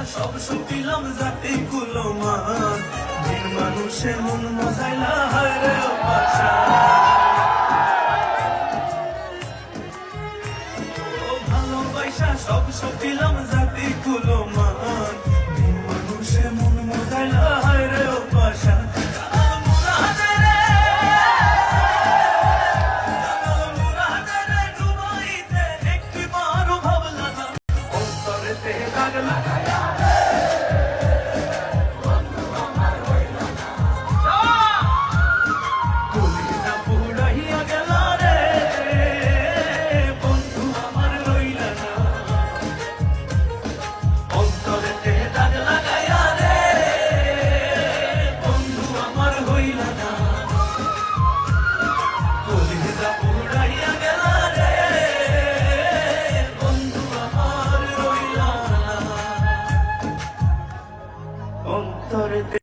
সব শুকিলাম জাতি কুলমান দিন মানুষে মন মজাইলা হায় রে বাসা ভালোবাসা সব শুকিলাম জাতি কুলমান দিন মানুষে মন মজাইলা হায় রে বাসা অন্তরে